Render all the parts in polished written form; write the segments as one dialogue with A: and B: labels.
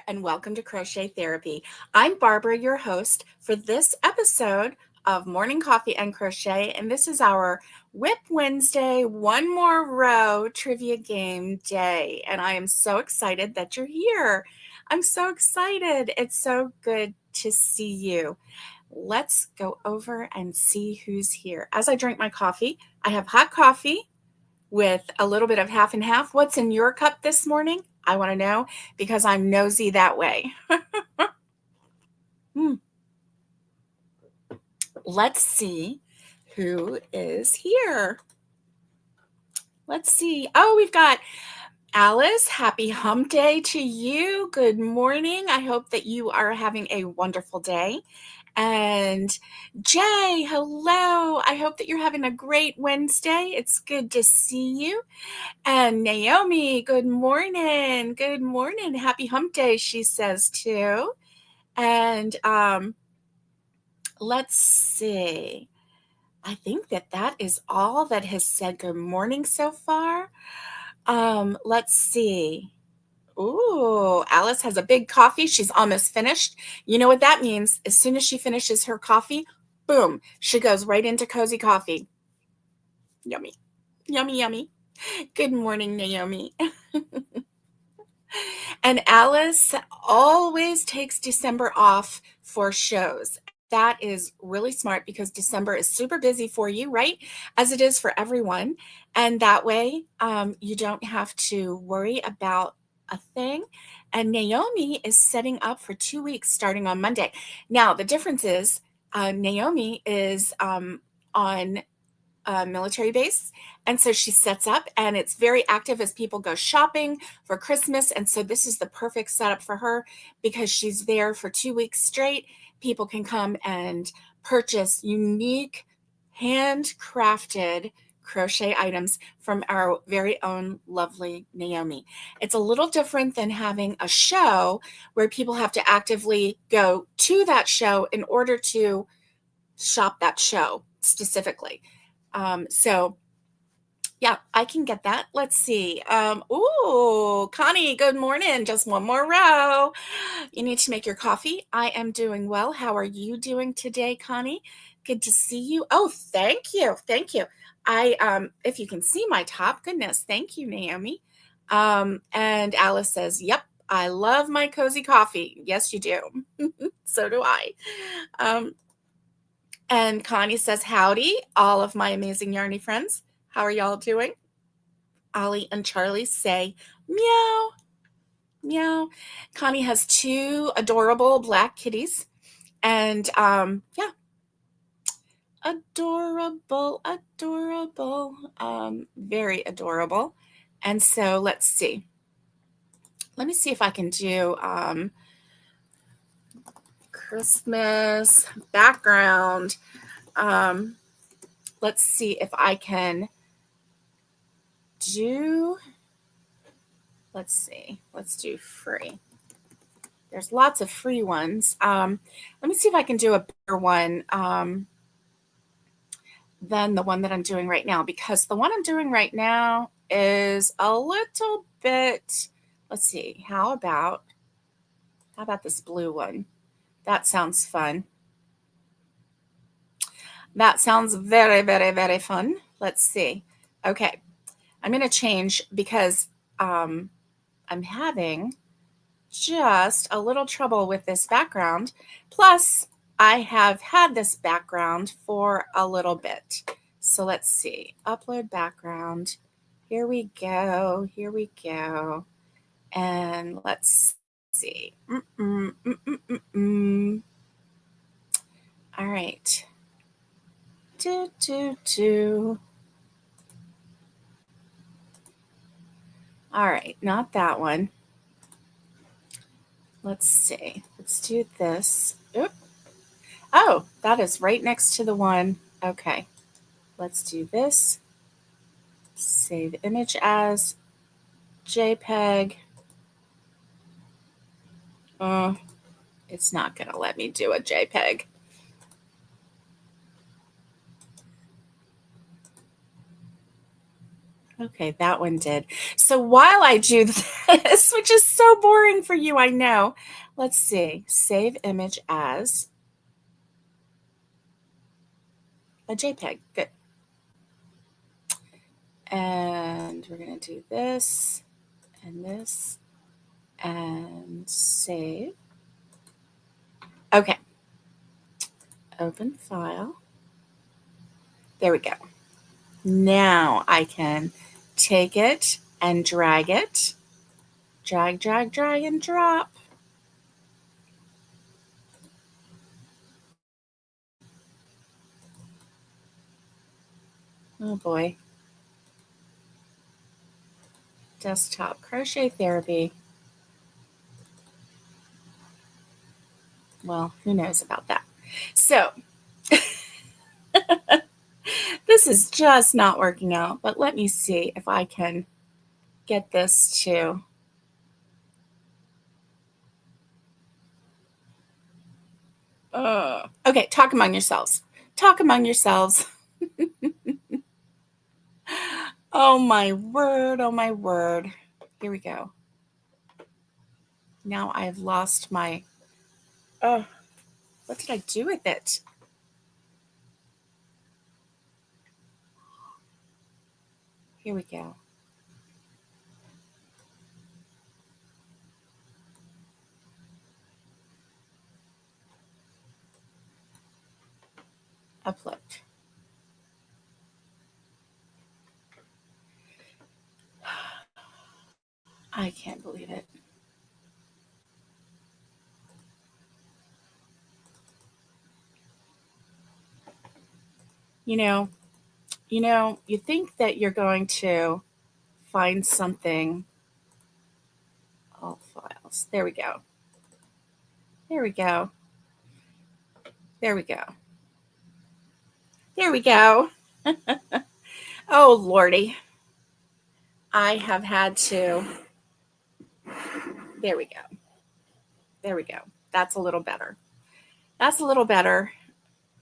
A: and welcome to Crochet Therapy. I'm Barbara, your host for this episode of Morning Coffee and Crochet, and this is our Whip Wednesday, one more row trivia game day, and I am so excited that you're here. I'm so excited. It's so good to see you. Let's go over and see who's here. As I drink my coffee, I have hot coffee with a little bit of half and half. What's in your cup this morning? I want to know because I'm nosy that way. Let's see who is here. Let's see. Oh, we've got Alice. Happy hump day to you. Good morning. I hope that you are having a wonderful day. And Jay, hello. I hope that you're having a great Wednesday. It's good to see you. And Naomi, good morning. Good morning. Happy hump day, she says too. And let's see. I think that is all that has said good morning so far. Let's see. Ooh, Alice has a big coffee. She's almost finished. You know what that means? As soon as she finishes her coffee, boom, she goes right into cozy coffee. Yummy, yummy, yummy. Good morning, Naomi. And Alice always takes December off for shows. That is really smart because December is super busy for you, right? As it is for everyone. And that way, you don't have to worry about a thing. And Naomi is setting up for 2 weeks starting on Monday. Now, the difference is Naomi is on military base. And so she sets up and it's very active as people go shopping for Christmas. And so this is the perfect setup for her because she's there for 2 weeks straight. People can come and purchase unique handcrafted crochet items from our very own lovely Naomi. It's a little different than having a show where people have to actively go to that show in order to shop that show specifically. So yeah, I can get that. Let's see. Ooh, Connie, good morning. Just one more row. You need to make your coffee. I am doing well. How are you doing today, Connie? Good to see you. Oh, thank you. Thank you. If you can see my top, goodness, thank you, Naomi. And Alice says, yep, I love my cozy coffee. Yes, you do. So do I. And Connie says, howdy, all of my amazing yarny friends. How are y'all doing? Ollie and Charlie say, meow, meow. Connie has 2 adorable black kitties. And yeah, adorable, adorable, very adorable. And so let's see. Let me see if I can do Christmas background. Let's see if I can let's do free. There's lots of free ones. Let me see if I can do a better one than the one that I'm doing right now, because the one I'm doing right now is a little bit, let's see, how about this blue one? That sounds fun. That sounds very, very, very fun. Let's see. Okay, I'm going to change because I'm having just a little trouble with this background. Plus, I have had this background for a little bit. So let's see. Upload background. Here we go. Here we go. And let's see. All right. All right, not that one. Let's see. Let's do this. Oop. Oh, that is right next to the one. Okay. Let's do this. Save image as JPEG. It's not going to let me do a JPEG. Okay, that one did. So while I do this, which is so boring for you, I know. Let's see. Save image as a JPEG. Good. And we're going to do this and save. Okay. Open file. There we go. Now I can take it and drag it. Drag, drag, drag, and drop. Oh boy. Desktop crochet therapy. Well, who knows about that? So this is just not working out, but let me see if I can get this to. Okay, talk among yourselves. Talk among yourselves. Oh my word, oh my word. Here we go. Now I've lost my, what did I do with it? Here we go. Upload. I can't believe it. You think that you're going to find something. All files. There we go. There we go. There we go. There we go. Oh, Lordy. I have had to. There we go. There we go. That's a little better. That's a little better.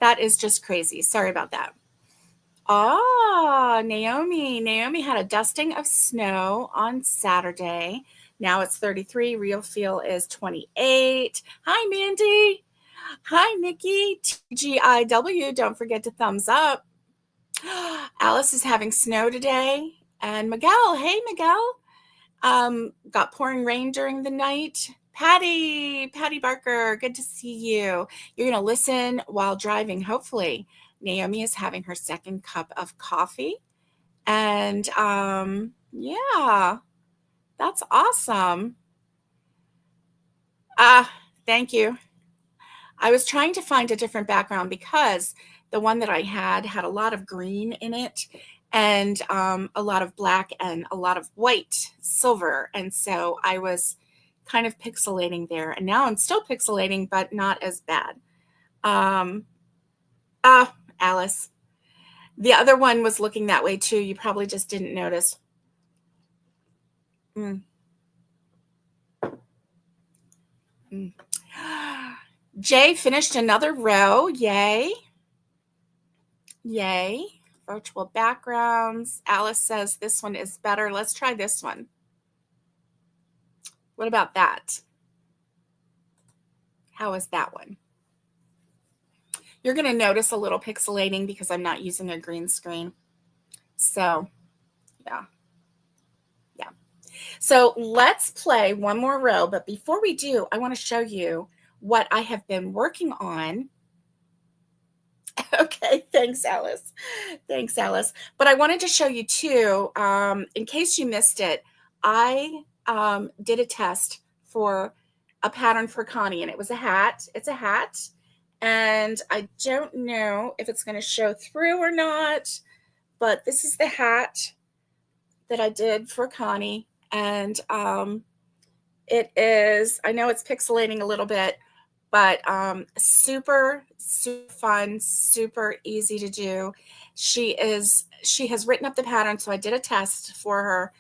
A: That is just crazy. Sorry about that. Ah, Naomi. Naomi had a dusting of snow on Saturday. Now it's 33. Real feel is 28. Hi, Mandy. Hi, Nikki. TGIW. Don't forget to thumbs up. Alice is having snow today. And Miguel. Hey, Miguel. Got pouring rain during the night. Patty Barker, good to see you. You're going to listen while driving, hopefully. Naomi is having her second cup of coffee. And yeah, that's awesome. Thank you. I was trying to find a different background because the one that I had a lot of green in it and a lot of black and a lot of white, silver. And so I was kind of pixelating there. And now I'm still pixelating, but not as bad. Alice. The other one was looking that way too. You probably just didn't notice. Jay finished another row. Yay. Yay. Virtual backgrounds. Alice says this one is better. Let's try this one. What about that? How is that one? You're going to notice a little pixelating because I'm not using a green screen. So, yeah. Yeah. So let's play one more row. But before we do, I want to show you what I have been working on. Okay, thanks, Alice. Thanks, Alice. But I wanted to show you too, in case you missed it, I did a test for a pattern for Connie, and it was a hat. It's a hat, and I don't know if it's going to show through or not, but this is the hat that I did for Connie, and it is, I know it's pixelating a little bit, but super fun, super easy to do. She has written up the pattern, so I did a test for her.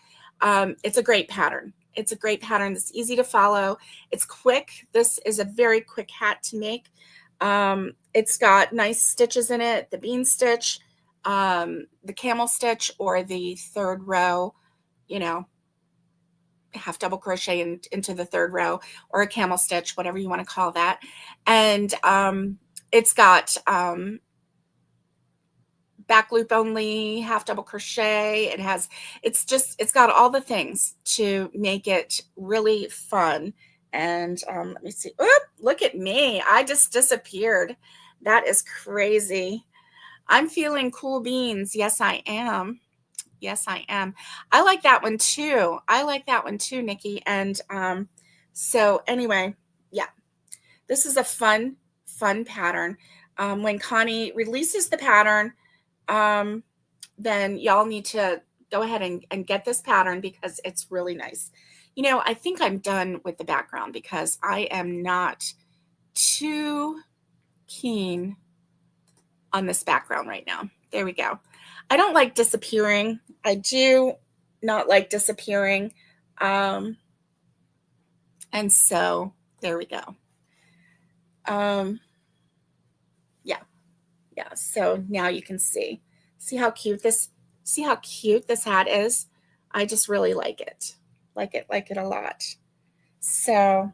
A: It's a great pattern. It's a great pattern. It's easy to follow. It's quick. This is a very quick hat to make. It's got nice stitches in it, the bean stitch. the camel stitch or the third row, you know, half double crochet into the third row, or a camel stitch, whatever you want to call that. And it's got back loop only, half double crochet. It's got all the things to make it really fun. And let me see. Oop, look at me. I just disappeared. That is crazy. I'm feeling cool beans. Yes, I am. Yes, I am. I like that one too. I like that one too, Nikki. And so anyway, yeah, this is a fun pattern. When Connie releases the pattern, then y'all need to go ahead and get this pattern because it's really nice. You know, I think I'm done with the background because I am not too keen on this background right now. There we go. I don't like disappearing. I do not like disappearing. And so there we go. Yeah. So now you can see how cute this hat is. I just really like it. Like it a lot. So,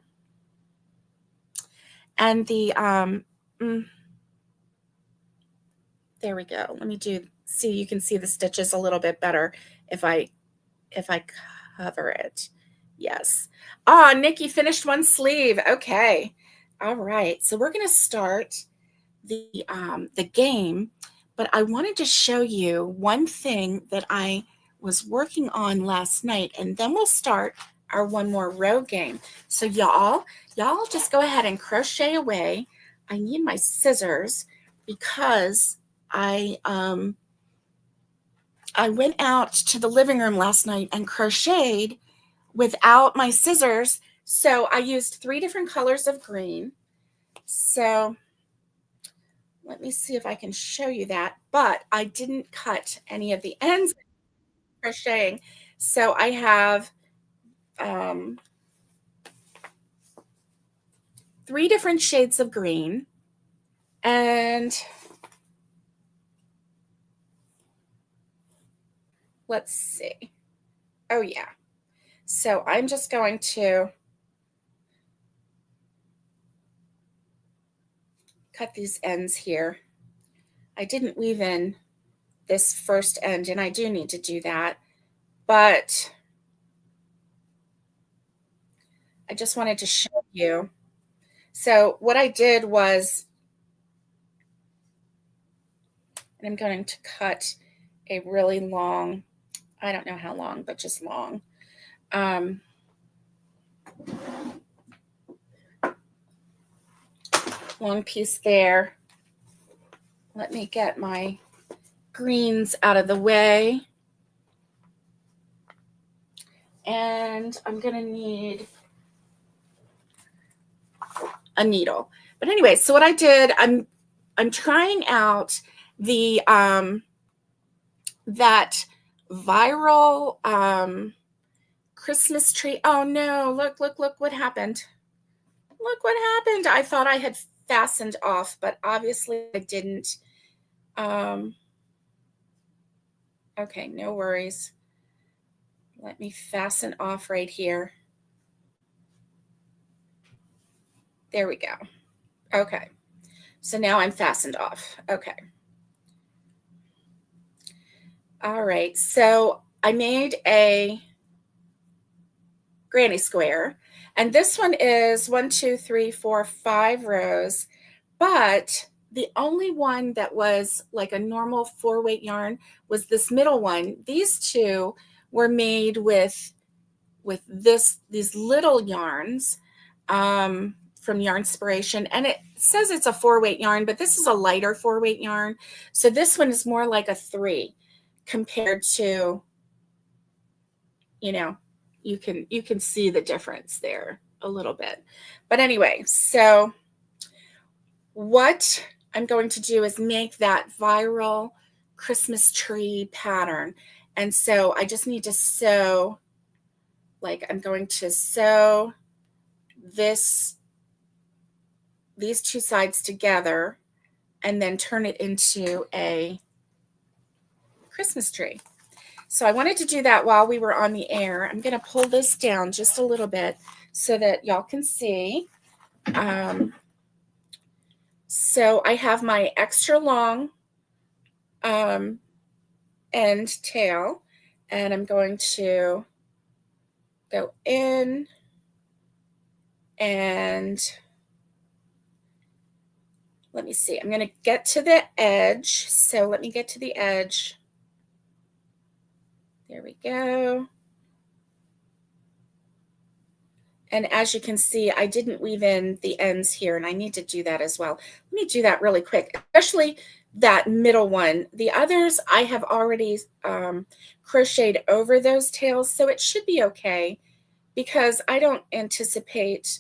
A: and the, there we go. Let me see, you can see the stitches a little bit better if I cover it. Yes. Ah, Nikki finished one sleeve. Okay. All right. So we're going to start the game, but I wanted to show you one thing that I was working on last night, and then we'll start our one more row game. So y'all just go ahead and crochet away. I need my scissors because I went out to the living room last night and crocheted without my scissors. So I used 3 different colors of green. So let me see if I can show you that, but I didn't cut any of the ends crocheting. So I have 3 different shades of green, and let's see. Oh yeah. So I'm just going to cut these ends here. I didn't weave in this first end, and I do need to do that, but I just wanted to show you. So what I did was, and I'm going to cut a really long, I don't know how long, but just long. Long piece there. Let me get my greens out of the way. And I'm going to need a needle. But anyway, so what I did, I'm trying out the that viral Christmas tree. Oh no, look what happened. Look what happened. I thought I had fastened off, but obviously I didn't. Okay, no worries. Let me fasten off right here. There we go. Okay. So now I'm fastened off. Okay. All right. So I made a granny square, and this one is 1, 2, 3, 4, 5 rows, but the only one that was like a normal 4-weight yarn was this middle one. These two were made with these little yarns from Yarnspiration, and it says it's a 4-weight yarn, but this is a lighter 4-weight yarn. So this one is more like a 3 compared to, you know, you can see the difference there a little bit. But anyway, so what I'm going to do is make that viral Christmas tree pattern. And so I just need to sew, like I'm going to sew these 2 sides together and then turn it into a Christmas tree. So I wanted to do that while we were on the air. I'm going to pull this down just a little bit so that y'all can see. So I have my extra long end tail, and I'm going to go in and let me see. I'm going to get to the edge. So let me get to the edge. There we go. And as you can see, I didn't weave in the ends here, and I need to do that as well. Let me do that really quick, especially that middle one. The others I have already crocheted over those tails, so it should be okay because I don't anticipate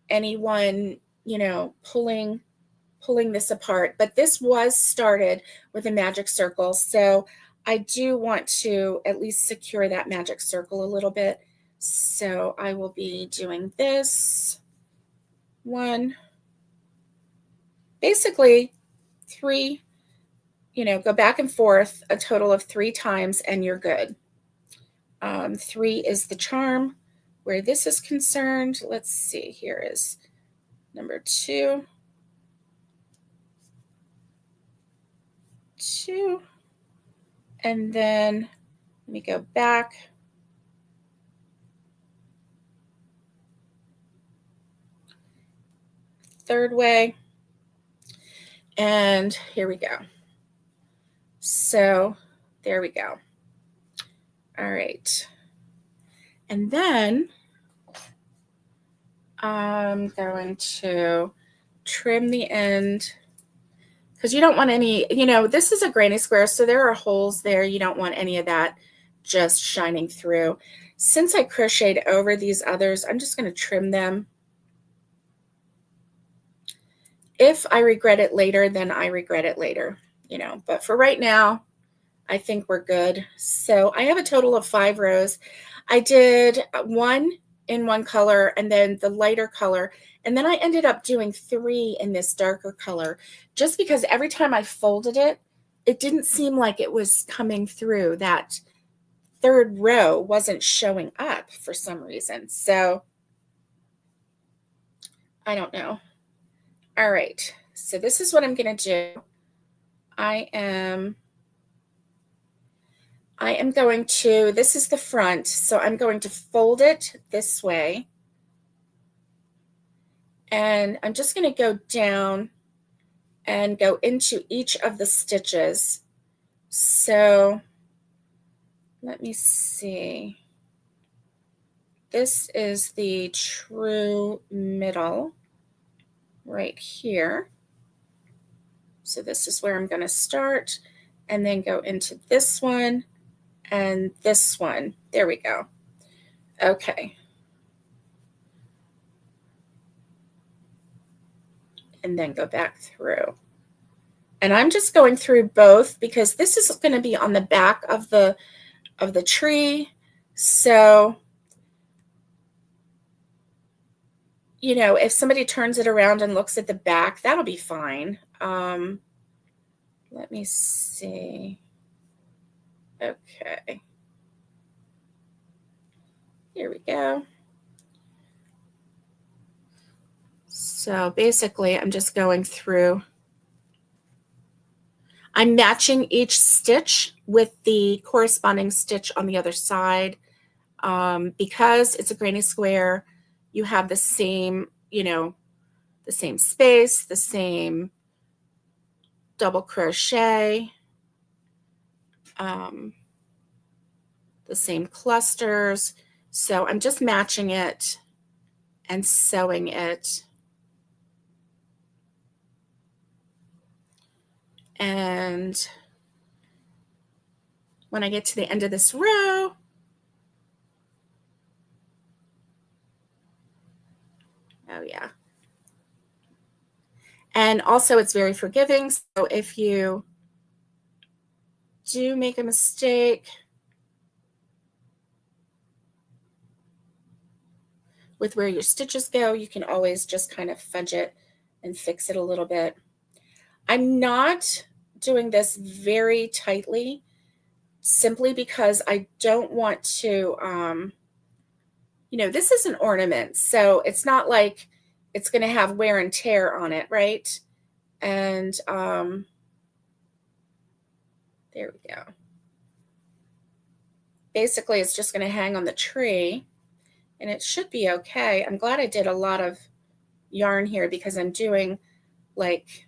A: anyone, you know, pulling this apart. But this was started with a magic circle, so I do want to at least secure that magic circle a little bit. So I will be doing this one, basically 3, you know, go back and forth a total of 3 times and you're good. 3 is the charm where this is concerned. Let's see, here is number 2, 2, and then let me go back. Third way, and here we go. So there we go. All right, and then I'm going to trim the end because you don't want any, you know, this is a granny square, so there are holes there. You don't want any of that just shining through. Since I crocheted over these others, I'm just going to trim them. If I regret it later, then I regret it later, you know, but for right now, I think we're good. So I have a total of 5 rows. I did 1 in one color and then the lighter color. And then I ended up doing 3 in this darker color, just because every time I folded it, it didn't seem like it was coming through. That 3rd row wasn't showing up for some reason. So I don't know. All right, so this is what I'm going to do. I am going to, this is the front, so I'm going to fold it this way. And I'm just going to go down and go into each of the stitches. So let me see. This is the true middle right here. So this is where I'm going to start and then go into this one and this one. There we go. Okay. And then go back through. And I'm just going through both because this is going to be on the back of the tree. So, you know, if somebody turns it around and looks at the back, that'll be fine. Let me see. Okay. Here we go. So basically, I'm just going through. I'm matching each stitch with the corresponding stitch on the other side. Because it's a granny square, you have the same, you know, the same space, the same double crochet, the same clusters. So I'm just matching it and sewing it. And when I get to the end of this row, oh yeah. And also it's very forgiving. So if you do make a mistake with where your stitches go, you can always just kind of fudge it and fix it a little bit. I'm not doing this very tightly simply because I don't want to, this is an ornament, so it's not like it's going to have wear and tear on it, right? And there we go. Basically, it's just going to hang on the tree, and it should be okay. I'm glad I did a lot of yarn here because I'm doing like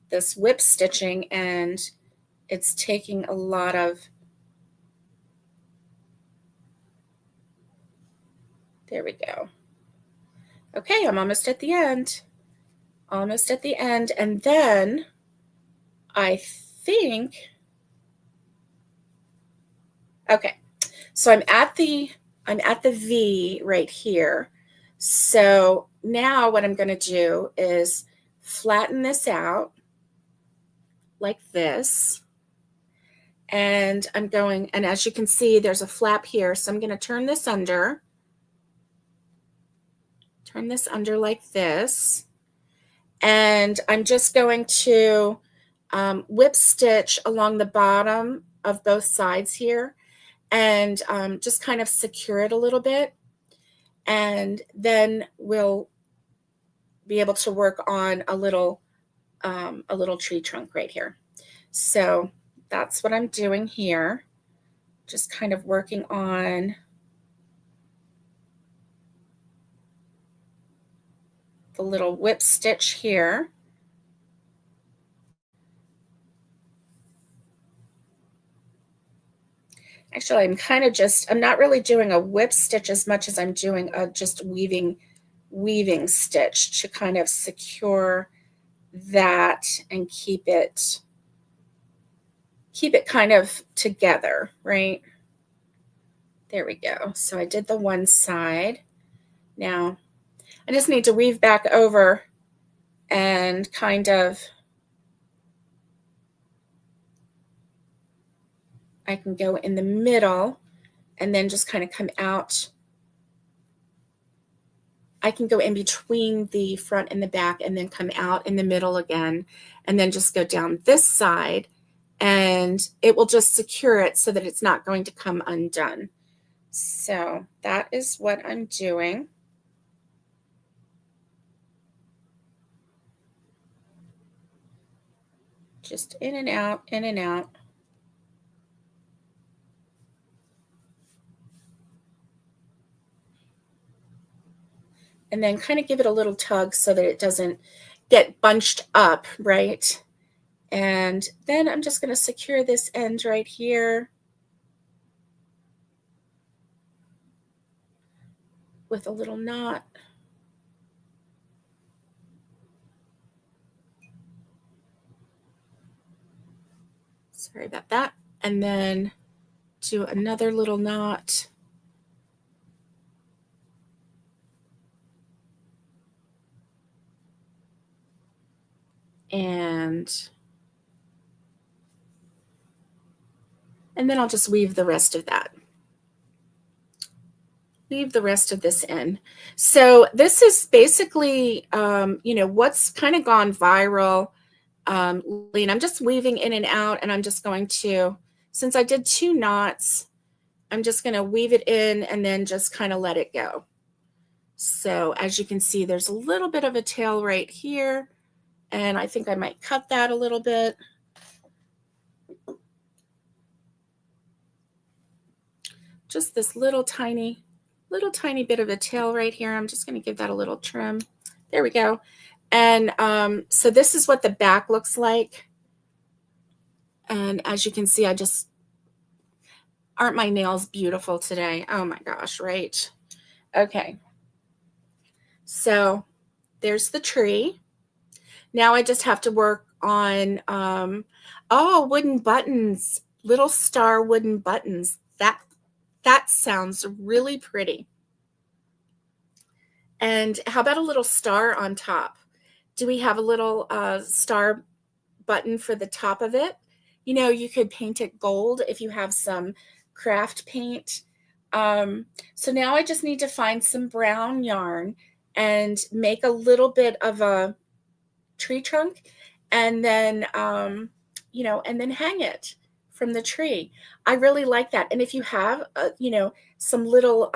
A: this whip stitching, and it's taking a lot of, there we go. Okay, I'm almost at the end. Almost at the end. And then I think, okay, so I'm at the V right here. So now what I'm going to do is flatten this out like this. And I'm going, and as you can see, there's a flap here. So I'm going to turn this under like this. And I'm just going to whip stitch along the bottom of both sides here and just kind of secure it a little bit. And then we'll be able to work on a little tree trunk right here. So that's what I'm doing here. Just kind of working on the little whip stitch here. Actually, I'm not really doing a whip stitch as much as I'm doing a just weaving stitch to kind of secure that and keep it kind of together, right? There we go. So I did the one side. Now I just need to weave back over and kind of, I can go in the middle and then just kind of come out. I can go in between the front and the back and then come out in the middle again, and then just go down this side, and it will just secure it so that it's not going to come undone. So that is what I'm doing. Just in and out, in and out. And then kind of give it a little tug so that it doesn't get bunched up, right? And then I'm just going to secure this end right here with a little knot. Sorry about that. And then do another little knot. And then I'll just weave the rest of that. Leave the rest of this in. So this is basically, what's kind of gone viral. And I'm just weaving in and out, and I'm just going to, since I did 2 knots, I'm just going to weave it in and then just kind of let it go. So as you can see, there's a little bit of a tail right here, and I think I might cut that a little bit. Just this little tiny bit of a tail right here. I'm just going to give that a little trim. There we go. And so this is what the back looks like. And as you can see, aren't my nails beautiful today? Oh my gosh, right? Okay. So there's the tree. Now I just have to work on, wooden buttons, little star wooden buttons. That sounds really pretty. And how about a little star on top? Do we have a little star button for the top of it? You could paint it gold if you have some craft paint. So now I just need to find some brown yarn and make a little bit of a tree trunk, and then, and then hang it from the tree. I really like that. And if you have, some little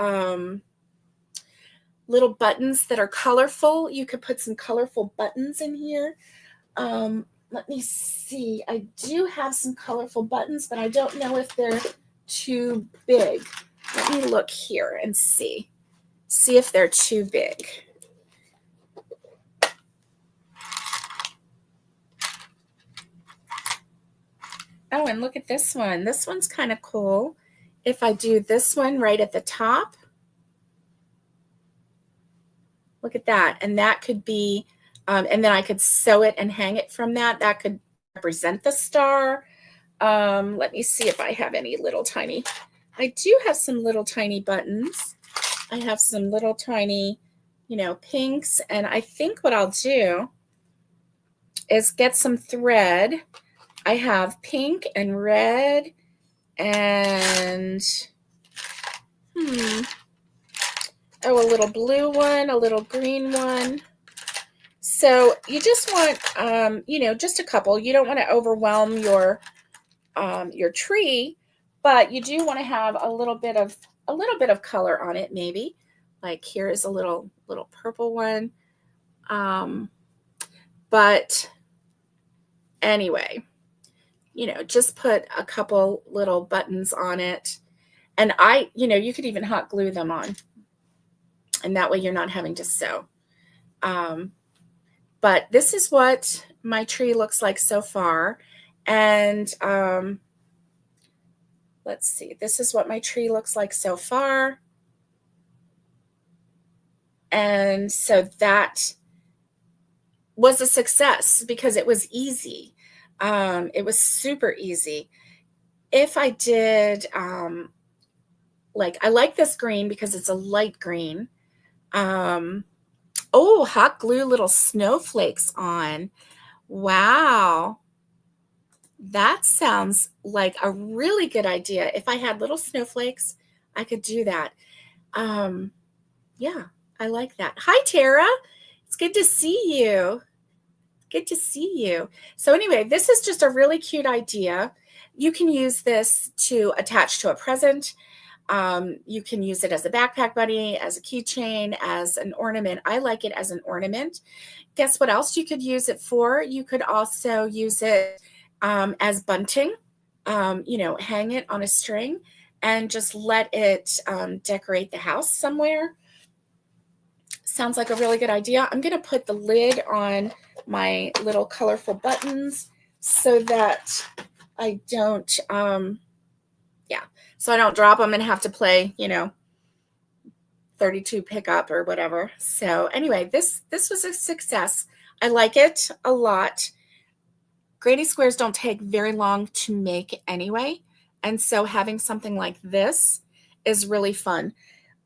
A: little buttons that are colorful, you could put some colorful buttons in here. Let me see. I do have some colorful buttons, but I don't know if they're too big. Let me look here and see. See if they're too big. Oh, and look at this one. This one's kind of cool. If I do this one right at the top, look at that. And that could be, and then I could sew it and hang it from that. That could represent the star. Let me see if I have any little tiny. I do have some little tiny buttons. I have some little tiny, pinks. And I think what I'll do is get some thread. I have pink and red and, a little blue one, a little green one. So you just want, just a couple. You don't want to overwhelm your tree, but you do want to have a little bit of color on it, maybe. Like here is a little purple one. But anyway, just put a couple little buttons on it. And you could even hot glue them on. And that way you're not having to sew. But this is what my tree looks like so far. And let's see, this is what my tree looks like so far. And so that was a success because it was easy. It was super easy. If I did, I like this green because it's a light green. Oh, hot glue little snowflakes on. Wow. That sounds like a really good idea. If I had little snowflakes, I could do that. Yeah, I like that. Hi, Tara. It's good to see you. Good to see you. So anyway, this is just a really cute idea. You can use this to attach to a present. You can use it as a backpack buddy, as a keychain, as an ornament. I like it as an ornament. Guess what else you could use it for? You could also use it as bunting, hang it on a string and just let it decorate the house somewhere. Sounds like a really good idea. I'm going to put the lid on my little colorful buttons so that I don't, so I don't drop them and have to play, 32 pickup or whatever. So anyway, this was a success. I like it a lot. Granny squares don't take very long to make anyway. And so having something like this is really fun.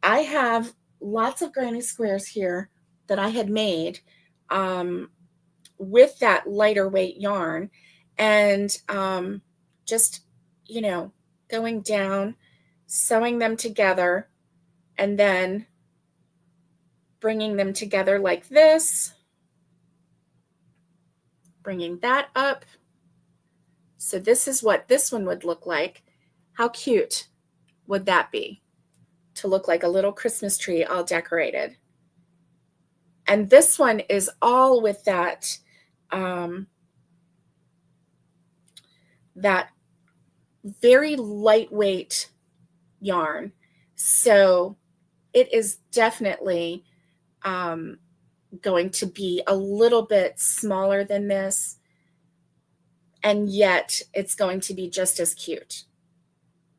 A: I have lots of granny squares here that I had made with that lighter weight yarn and just, going down, sewing them together, and then bringing them together like this, bringing that up. So this is what this one would look like. How cute would that be? To look like a little Christmas tree all decorated. And this one is all with that, that very lightweight yarn. So it is definitely going to be a little bit smaller than this, and yet it's going to be just as cute,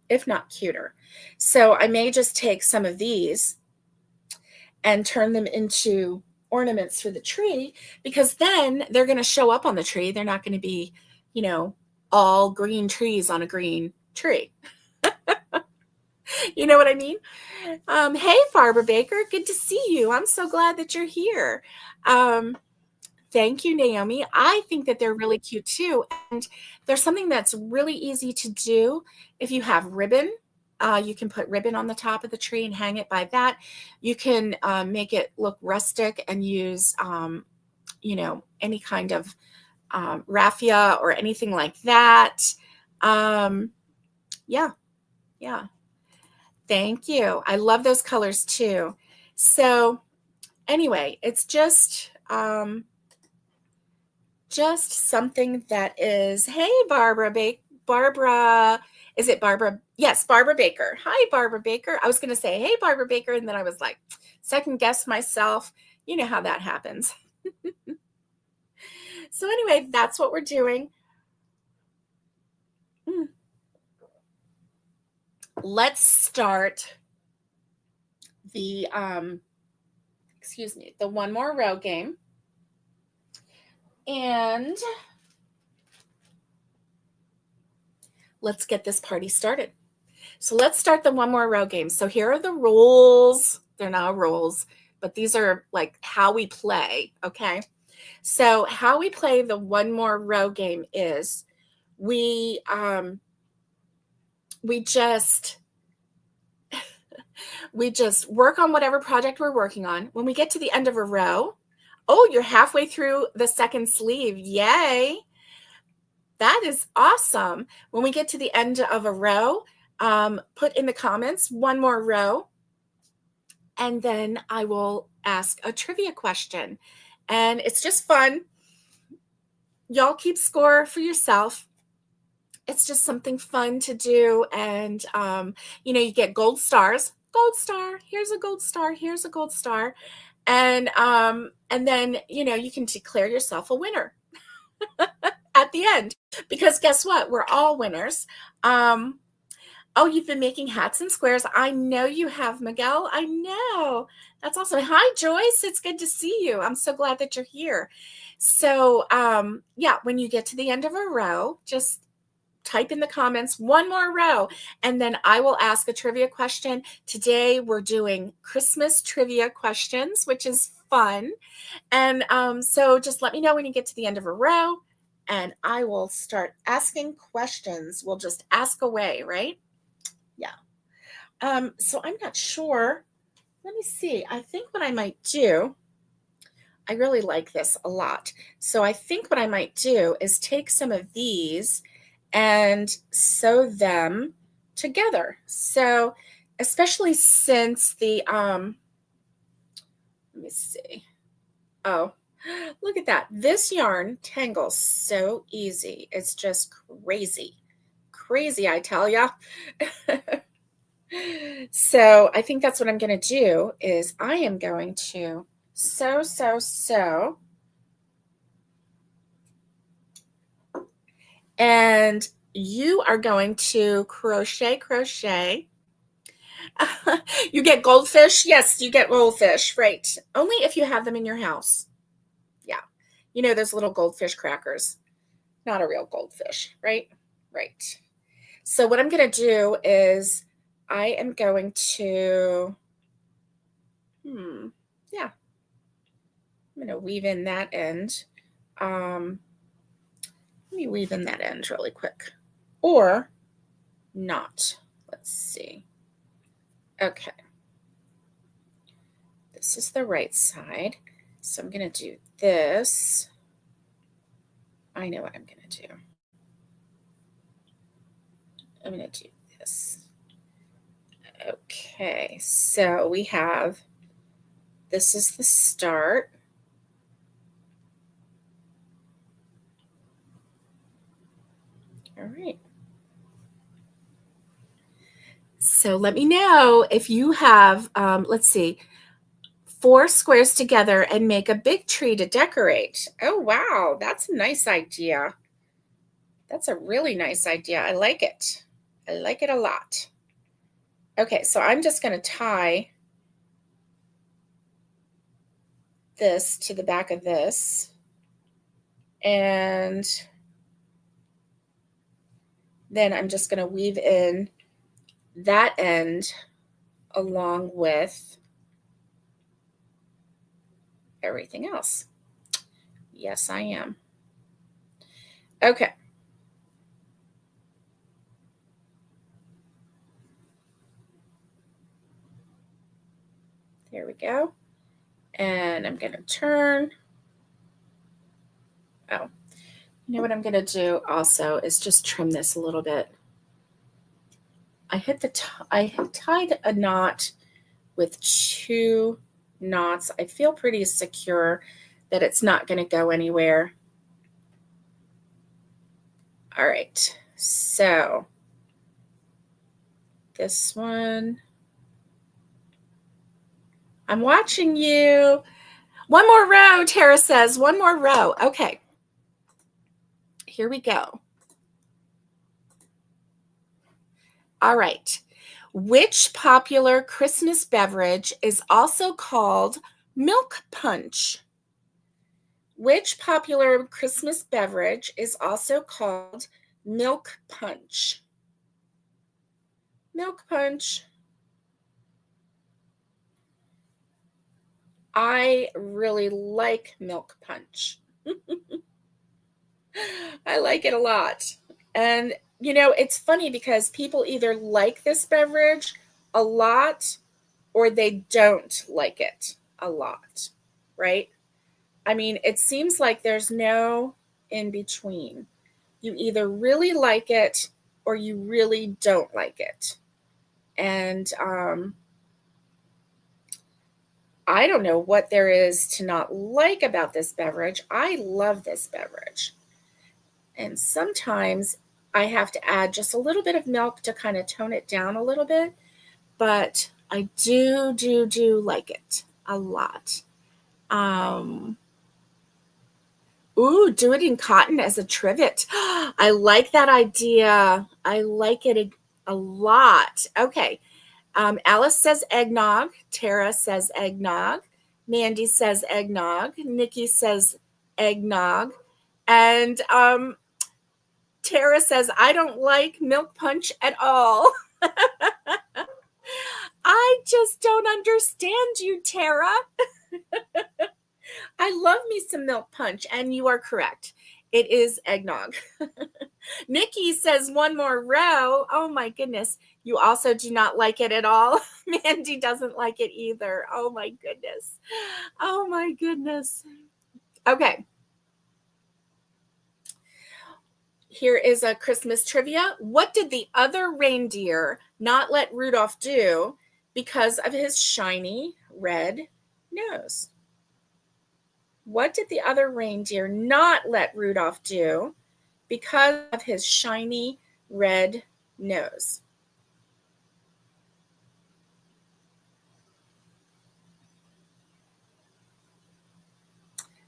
A: if not cuter. So I may just take some of these and turn them into ornaments for the tree, because then they're going to show up on the tree. They're not going to be, all green trees on a green tree. You know what I mean? Hey, Farber Baker, good to see you. I'm so glad that you're here. Thank you, Naomi. I think that they're really cute too. And there's something that's really easy to do. If you have ribbon, you can put ribbon on the top of the tree and hang it by that. You can make it look rustic and use, any kind of raffia or anything like that. Yeah, yeah. Thank you. I love those colors too. So anyway, it's just something that is, hey, Barbara, is it Barbara? Yes, Barbara Baker. Hi, Barbara Baker. I was going to say, hey, Barbara Baker. And then I was like, second guess myself. You know how that happens. So anyway, that's what we're doing. Let's start the, the one more row game. And let's get this party started. So let's start the one more row game. So here are the rules. They're not rules, but these are like how we play, okay? So how we play the one more row game is we just work on whatever project we're working on. When we get to the end of a row, oh, you're halfway through the second sleeve. Yay. That is awesome. When we get to the end of a row, put in the comments one more row, and then I will ask a trivia question. And it's just fun. Y'all keep score for yourself. It's just something fun to do. And, you get gold stars. Gold star. Here's a gold star. Here's a gold star. And then, you can declare yourself a winner at the end. Because guess what? We're all winners. Oh, you've been making hats and squares. I know you have, Miguel. I know. That's awesome. Hi, Joyce. It's good to see you. I'm so glad that you're here. So, yeah, when you get to the end of a row, just type in the comments one more row, and then I will ask a trivia question. Today, we're doing Christmas trivia questions, which is fun. And so just let me know when you get to the end of a row, and I will start asking questions. We'll just ask away, right? Yeah. So I'm not sure. Let me see. I think what I might do, I really like this a lot. So I think what I might do is take some of these and sew them together. So especially since let me see. Oh, look at that. This yarn tangles so easy. It's just crazy. Crazy, I tell ya. So I think that's what I'm going to do is I am going to sew. And you are going to crochet. You get goldfish. Yes, you get goldfish, right? Only if you have them in your house. Yeah. Those little goldfish crackers. Not a real goldfish, right? Right. So what I'm going to do is I am going to, yeah, I'm going to weave in that end. Let me weave in that end really quick. Or not. Let's see. Okay. This is the right side. So I'm going to do this. I know what I'm going to do. I'm going to do this. Okay. So we have, this is the start. All right. So let me know if you have, let's see, 4 squares together and make a big tree to decorate. Oh, wow. That's a nice idea. That's a really nice idea. I like it. I like it a lot. Okay, so I'm just going to tie this to the back of this. And then I'm just going to weave in that end along with everything else. Yes, I am. Okay. There we go. And I'm going to turn. Oh, You know what I'm going to do also is just trim this a little bit. I tied a knot with 2 knots. I feel pretty secure that it's not going to go anywhere. All right, so this one, I'm watching you. One more row, Tara says, one more row. Okay, here we go. All right. Which popular Christmas beverage is also called milk punch? Which popular Christmas beverage is also called milk punch? Milk punch. I really like milk punch. I like it a lot. And, you know, it's funny because people either like this beverage a lot or they don't like it a lot, right? I mean, it seems like there's no in between. You either really like it or you really don't like it. And I don't know what there is to not like about this beverage. I love this beverage. And sometimes I have to add just a little bit of milk to kind of tone it down a little bit. But I do like it a lot. Ooh, do it in cotton as a trivet. I like that idea. I like it a lot. Okay. Alice says eggnog. Tara says eggnog. Mandy says eggnog. Nikki says eggnog. And Tara says, I don't like milk punch at all. I just don't understand you, Tara. I love me some milk punch, and you are correct. It is eggnog. Nikki says one more row. Oh my goodness. You also do not like it at all. Mandy doesn't like it either. Oh my goodness. Oh my goodness. Okay. Here is a Christmas trivia. What did the other reindeer not let Rudolph do because of his shiny red nose? What did the other reindeer not let Rudolph do because of his shiny red nose?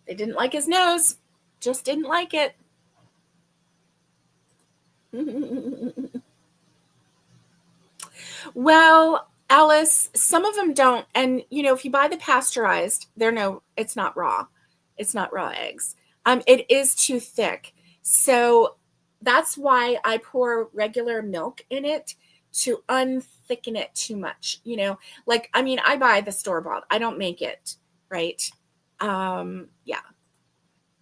A: They didn't like his nose. Just didn't like it. Well, Alice, some of them don't. And, you know, if you buy the pasteurized, it's not raw. It's not raw eggs. It is too thick. So that's why I pour regular milk in it to unthicken it too much. You know, like, I mean, I buy the store-bought. I don't make it, right? Yeah.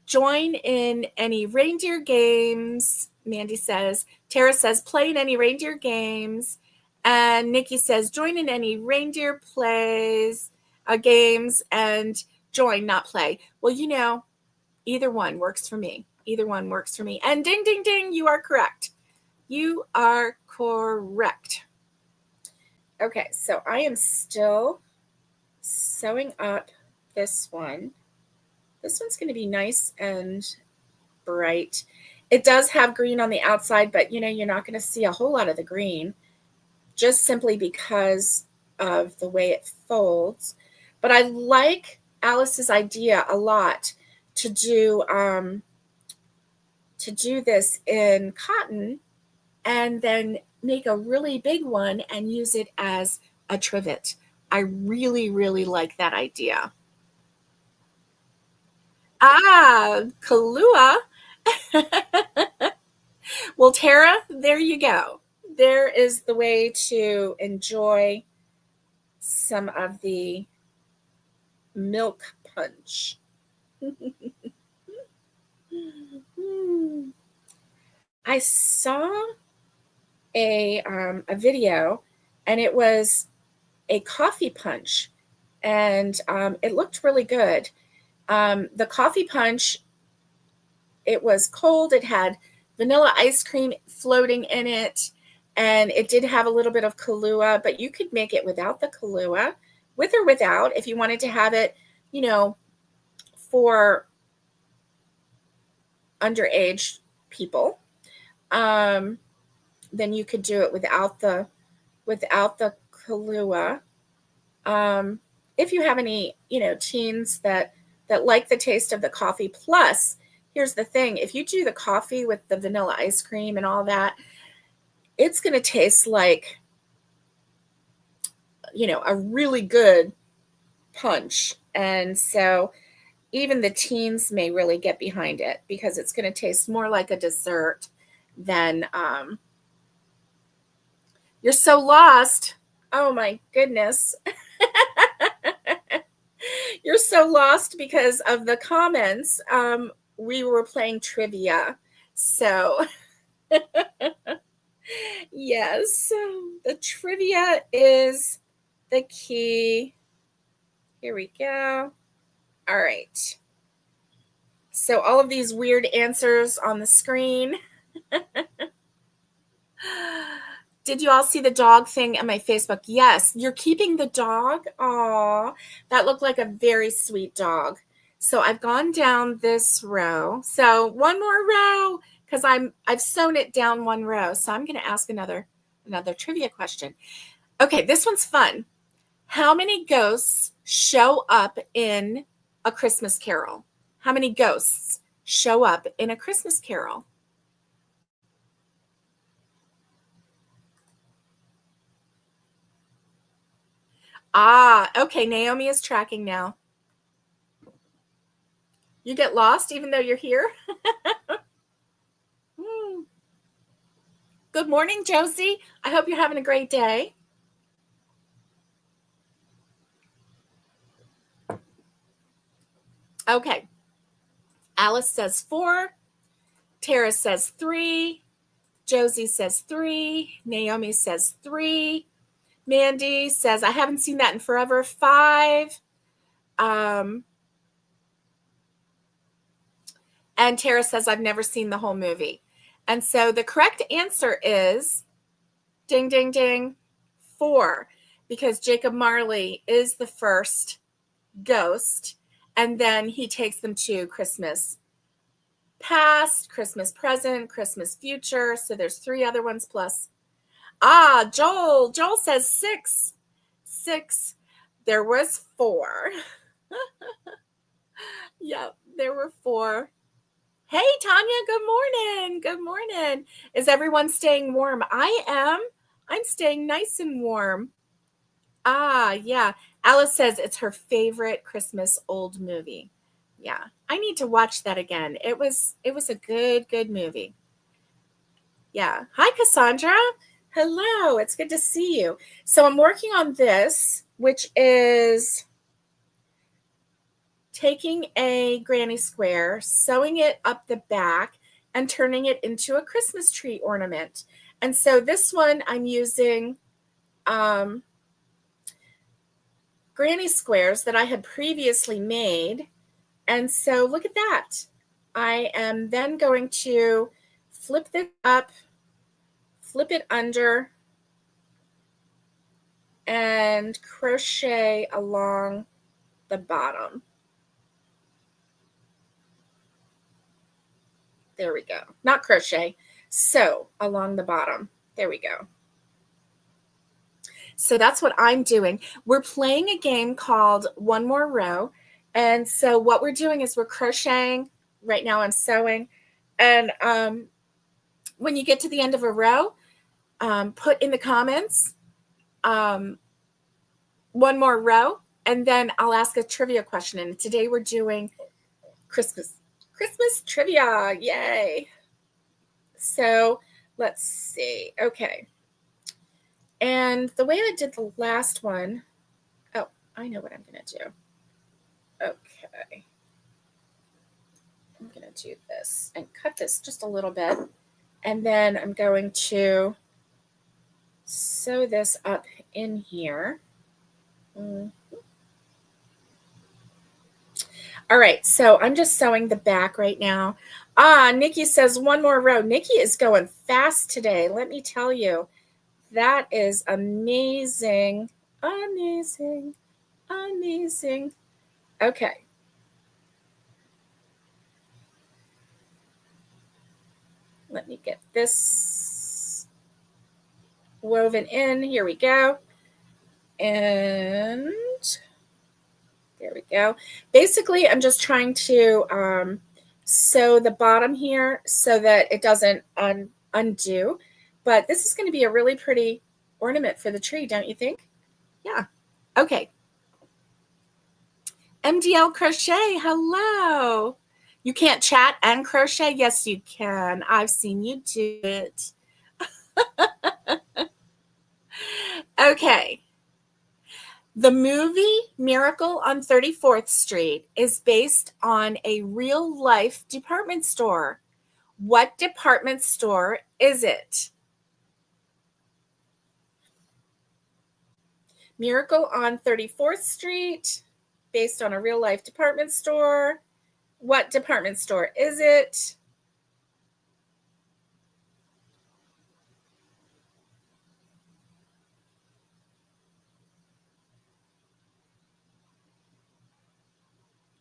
A: Join in any reindeer games, Mandy says. Tara says, play in any reindeer games. And Nikki says, join in any reindeer games, and join, not play. Well, you know, either one works for me. Either one works for me. And ding, ding, ding, you are correct. You are correct. Okay, so I am still sewing up this one. This one's going to be nice and bright. It does have green on the outside, but you know, you're not going to see a whole lot of the green just simply because of the way it folds. But I like Alice's idea a lot to do this in cotton and then make a really big one and use it as a trivet. I really, really like that idea. Ah, Kahlua. Well, Tara, there you go. There is the way to enjoy some of the milk punch. I saw a video, and it was a coffee punch, and it looked really good. The coffee punch it was cold. It had vanilla ice cream floating in it, and it did have a little bit of Kahlua, but you could make it without the Kahlua, with or without, if you wanted to have it, you know, for underage people. Then you could do it without the Kahlua. If you have any, you know, teens that like the taste of the coffee. Plus, here's the thing: if you do the coffee with the vanilla ice cream and all that, it's going to taste like, you know, a really good punch. And so even the teens may really get behind it because it's going to taste more like a dessert than you're so lost. Oh my goodness. You're so lost because of the comments. We were playing trivia. So yes, the trivia is the key. Here we go. All right. So all of these weird answers on the screen. Did you all see the dog thing on my Facebook? Yes. You're keeping the dog? Aw, that looked like a very sweet dog. So I've gone down this row. So one more row, because I've sewn it down one row. So I'm going to ask another trivia question. Okay, this one's fun. How many ghosts show up in A Christmas Carol? How many ghosts show up in A Christmas Carol? Ah, okay, Naomi is tracking now. You get lost even though you're here? Good morning, Josie. I hope you're having a great day. Okay. Alice says 4. Tara says 3. Josie says 3. Naomi says 3. Mandy says, I haven't seen that in forever. 5. And Tara says, I've never seen the whole movie. And so the correct answer is, ding, ding, ding, 4, because Jacob Marley is the first ghost, and then he takes them to Christmas past, Christmas present, Christmas future. So there's 3 other ones plus. Joel says 6. There was 4. Yep, there were 4. Hey, Tanya, good morning. Is everyone staying warm? I am. I'm staying nice and warm. Yeah. Alice says it's her favorite Christmas old movie. Yeah, I need to watch that again. It was a good movie. Yeah. Hi, Cassandra. Hello. It's good to see you. So I'm working on this, which is taking a granny square, sewing it up the back, and turning it into a Christmas tree ornament. And so this one I'm using granny squares that I had previously made. And so look at that. I am then going to flip this up, flip it under, and crochet along the bottom. There we go. Not crochet, sew along the bottom. There we go. So that's what I'm doing. We're playing a game called One More Row. And so what we're doing is we're crocheting. Right now I'm sewing. And when you get to the end of a row, put in the comments one more row, and then I'll ask a trivia question. And today we're doing Christmas trivia. Yay. So let's see. Okay. And the way I did the last one, oh, I know what I'm going to do. Okay. I'm going to do this and cut this just a little bit. And then I'm going to sew this up in here. All right, so I'm just sewing the back right now. Nikki says one more row. Nikki is going fast today. Let me tell you, that is amazing. Amazing. Amazing. Okay. Let me get this woven in. Here we go. And there we go. Basically, I'm just trying to sew the bottom here so that it doesn't undo. But this is going to be a really pretty ornament for the tree, don't you think? Yeah. Okay. MDL Crochet, hello. You can't chat and crochet? Yes, you can. I've seen you do it. Okay. The movie Miracle on 34th Street is based on a real life department store. What department store is it? Miracle on 34th Street, based on a real life department store. What department store is it?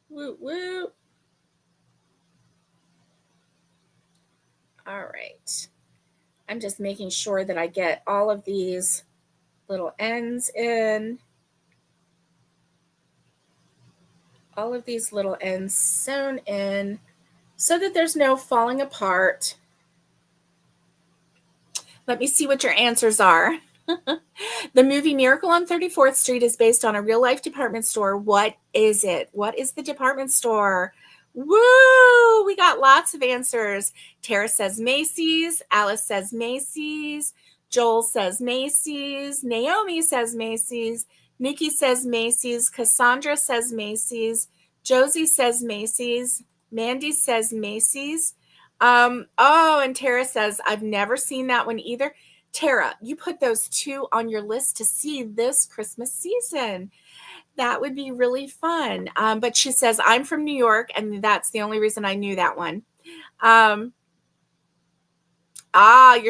A: Woo woo. All right. I'm just making sure that I get all of these little ends in. All of these little ends sewn in so that there's no falling apart. Let me see what your answers are. The movie Miracle on 34th Street is based on a real life department store. What is it? What is the department store? Woo! We got lots of answers. Tara says Macy's. Alice says Macy's. Joel says Macy's. Naomi says Macy's. Nikki says Macy's. Cassandra says Macy's. Josie says Macy's. Mandy says Macy's. And Tara says, I've never seen that one either. Tara, you put those two on your list to see this Christmas season. That would be really fun. But she says, I'm from New York, and that's the only reason I knew that one. You're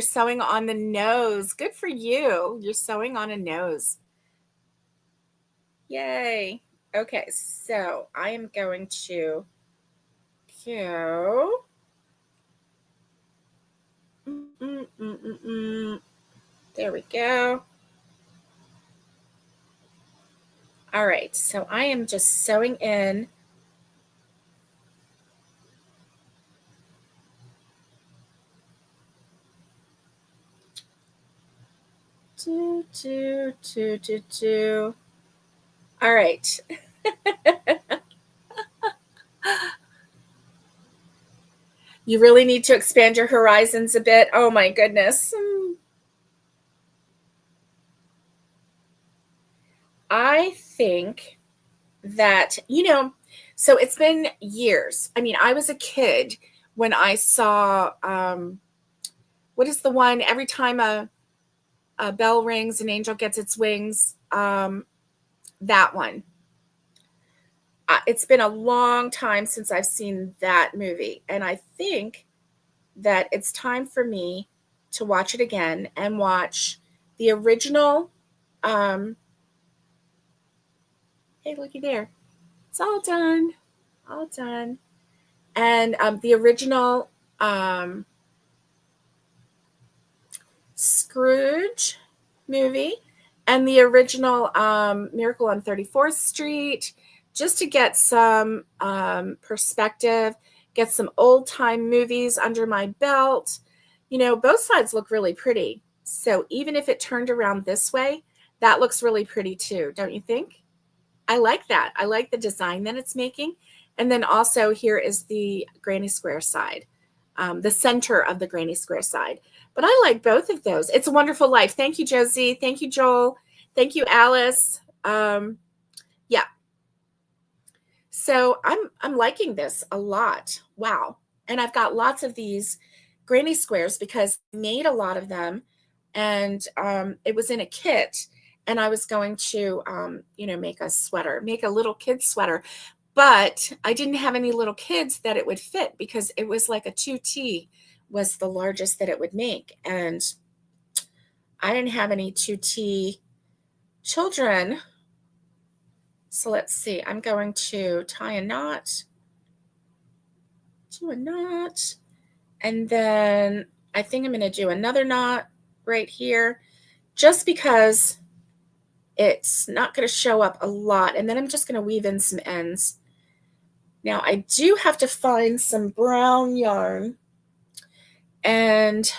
A: sewing on the nose. Good for you. You're sewing on a nose. Yay. Okay, so I am going to go. There we go. All right, so I am just sewing in. All right. You really need to expand your horizons a bit. Oh my goodness. I think that, so it's been years. I mean, I was a kid when I saw, what is the one, every time a bell rings, an angel gets its wings, that one. It's been a long time since I've seen that movie. And I think that it's time for me to watch it again and watch the original. Hey, looky there. It's all done. All done. And the original Scrooge movie and the original Miracle on 34th Street, just to get some perspective, get some old time movies under my belt. Both sides look really pretty. So even if it turned around this way, that looks really pretty too, don't you think? I like that. I like the design that it's making. And then also here is the granny square side, the center of the granny square side. But I like both of those. It's a Wonderful Life. Thank you, Josie. Thank you, Joel. Thank you, Alice. Yeah. So I'm liking this a lot. Wow. And I've got lots of these granny squares because I made a lot of them. And it was in a kit. And I was going to, make a sweater, make a little kid sweater. But I didn't have any little kids that it would fit because it was like a 2T was the largest that it would make. And I didn't have any 2T children. So let's see. I'm going to tie a knot, do a knot, and then I think I'm going to do another knot right here just because it's not going to show up a lot. And then I'm just going to weave in some ends. Now I do have to find some brown yarn and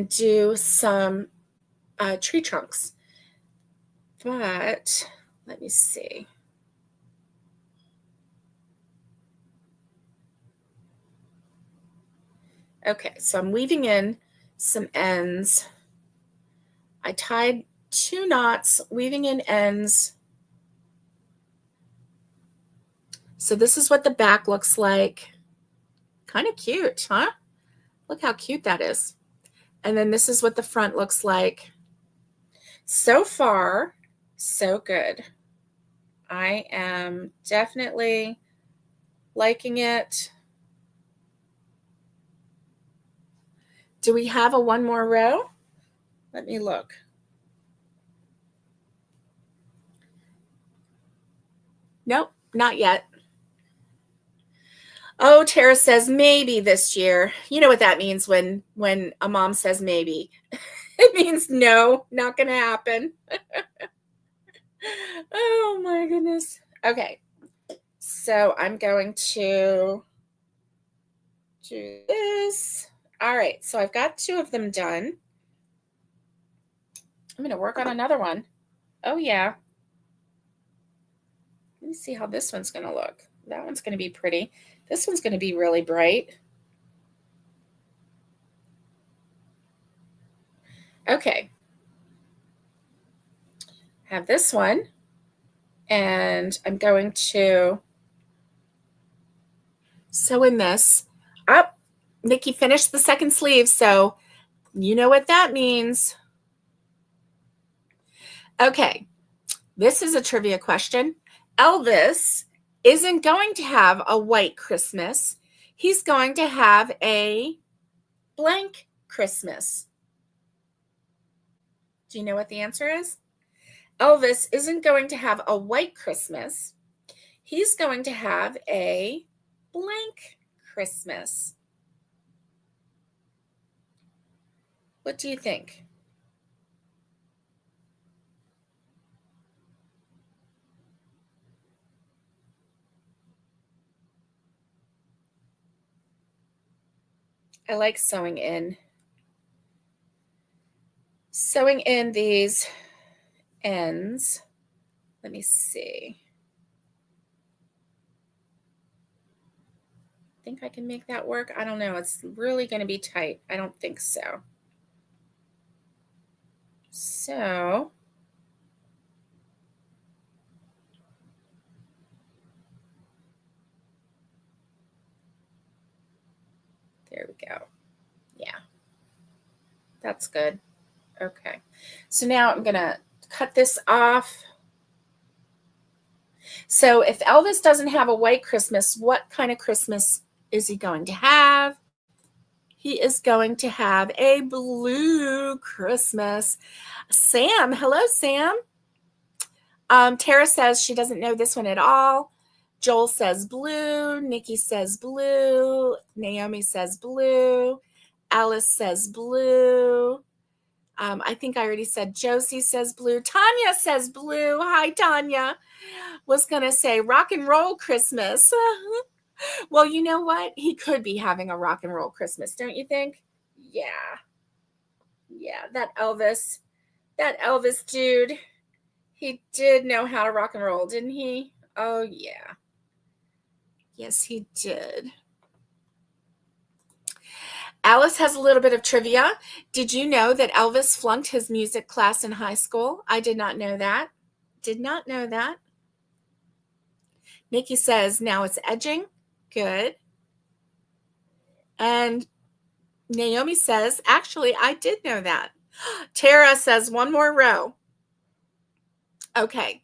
A: do some tree trunks. But let me see. Okay, so I'm weaving in some ends. I tied 2 knots, weaving in ends. So this is what the back looks like. Kind of cute, huh? Look how cute that is. And then this is what the front looks like. So far, so good. I am definitely liking it. Do we have a one more row? Let me look. Nope, not yet. Oh, Tara says maybe this year. You know what that means when a mom says maybe. It means no, not going to happen. Oh my goodness. Okay. So I'm going to do this. All right. So I've got 2 of them done. I'm going to work on another one. Oh yeah. Let me see how this one's going to look. That one's going to be pretty. This one's going to be really bright. Okay. Have this one. And I'm going to sew in this. Oh, Nikki finished the second sleeve, so you know what that means. Okay, this is a trivia question. Elvis isn't going to have a white Christmas. He's going to have a blank Christmas. Do you know what the answer is? Elvis isn't going to have a white Christmas. He's going to have a blank Christmas. What do you think? I like sewing in these ends. Let me see. Think I can make that work? I don't know. It's really going to be tight. I don't think so. So there we go. Yeah, that's good. Okay. So now I'm going to cut this off. So if Elvis doesn't have a white Christmas, what kind of Christmas is he going to have? He is going to have a blue Christmas. Sam, hello, Sam. Tara says she doesn't know this one at all. Joel says blue. Nikki says blue. Naomi says blue. Alice says blue. I think I already said Josie says blue. Tanya says blue. Hi, Tanya. Was going to say rock and roll Christmas. Well, you know what? He could be having a rock and roll Christmas, don't you think? Yeah. Yeah, that Elvis dude, he did know how to rock and roll, didn't he? Oh, yeah. Yes, he did. Alice has a little bit of trivia. Did you know that Elvis flunked his music class in high school? I did not know that. Did not know that. Nikki says, now it's edging. Good. And Naomi says, actually, I did know that. Tara says, one more row. Okay.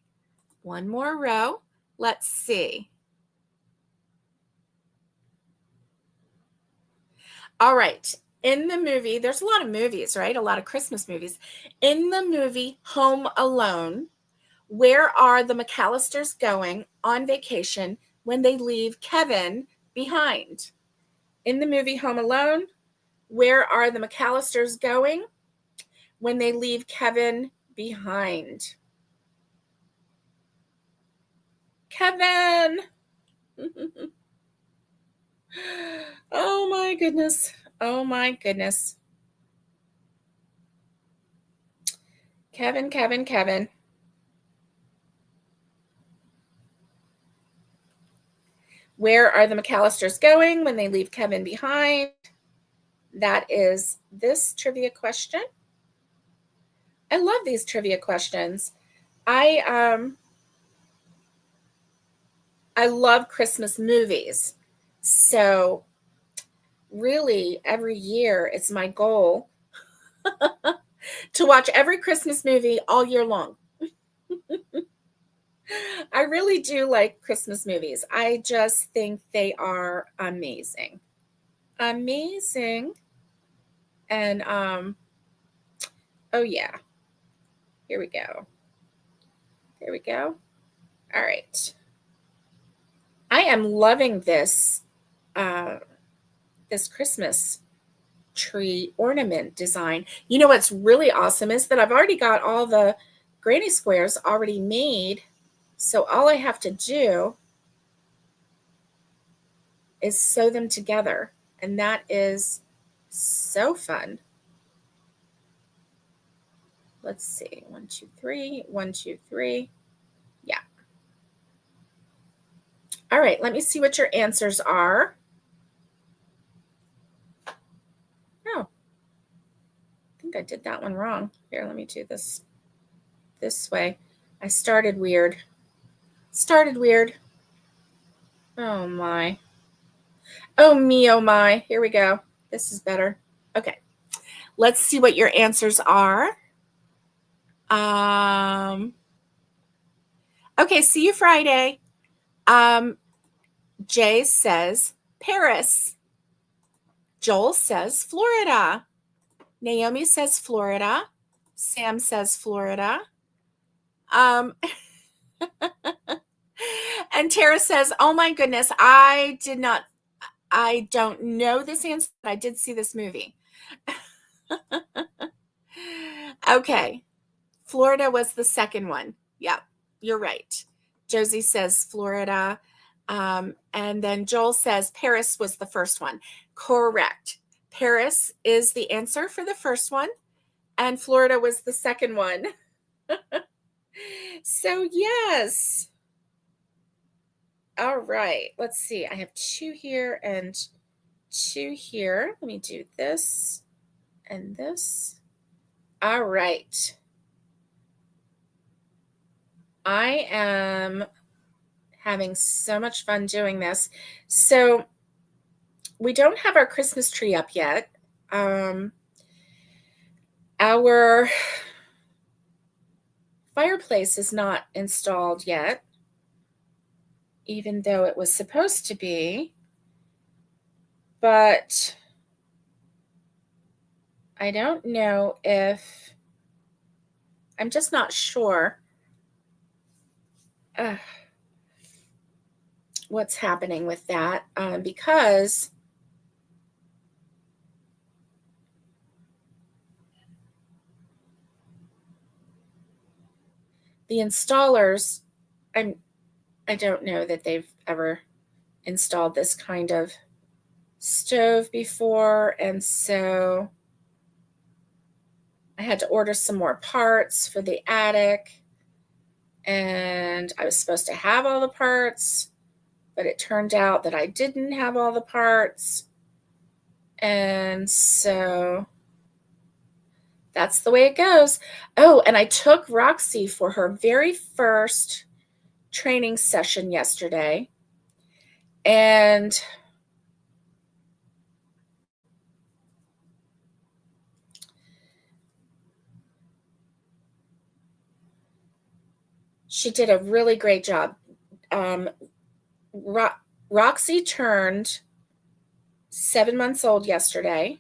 A: One more row. Let's see. All right. In the movie, there's a lot of movies, right? A lot of Christmas movies. In the movie Home Alone, where are the McAllisters going on vacation when they leave Kevin behind? In the movie Home Alone, where are the McAllisters going when they leave Kevin behind? Kevin! Oh my goodness. Oh my goodness. Kevin, Kevin, Kevin. Where are the McAllisters going when they leave Kevin behind? That is this trivia question. I love these trivia questions. I love Christmas movies. So really every year it's my goal to watch every Christmas movie all year long. I really do like Christmas movies. I just think they are amazing. Amazing. And oh yeah. Here we go. There we go. All right. I am loving this this Christmas tree ornament design. You know what's really awesome is that I've already got all the granny squares already made. So all I have to do is sew them together. And that is so fun. Let's see. 1, 2, 3. 1, 2, 3. Yeah. All right. Let me see what your answers are. Oh, I think I did that one wrong. Here, let me do this way. I started weird. Oh my. Oh me, oh my. Here we go. This is better. Okay. Let's see what your answers are. Okay, see you Friday. Jay says Paris. Joel says Florida. Naomi says Florida. Sam says Florida. And Tara says, oh my goodness, I don't know this answer, but I did see this movie. Okay. Florida was the second one. Yeah, you're right. Josie says Florida. And then Joel says Paris was the first one. Correct. Paris is the answer for the first one, and Florida was the second one. So, yes. All right. Let's see. I have 2 here and 2 here. Let me do this and this. All right. I am having so much fun doing this. So we don't have our Christmas tree up yet. Our fireplace is not installed yet, even though it was supposed to be. But I don't know if, I'm just not sure what's happening with that, because the installers, I don't know that they've ever installed this kind of stove before, and so I had to order some more parts for the attic, and I was supposed to have all the parts, but it turned out that I didn't have all the parts, and so that's the way it goes. Oh, and I took Roxy for her very first training session yesterday, and She did a really great job. Roxy turned 7 months old yesterday.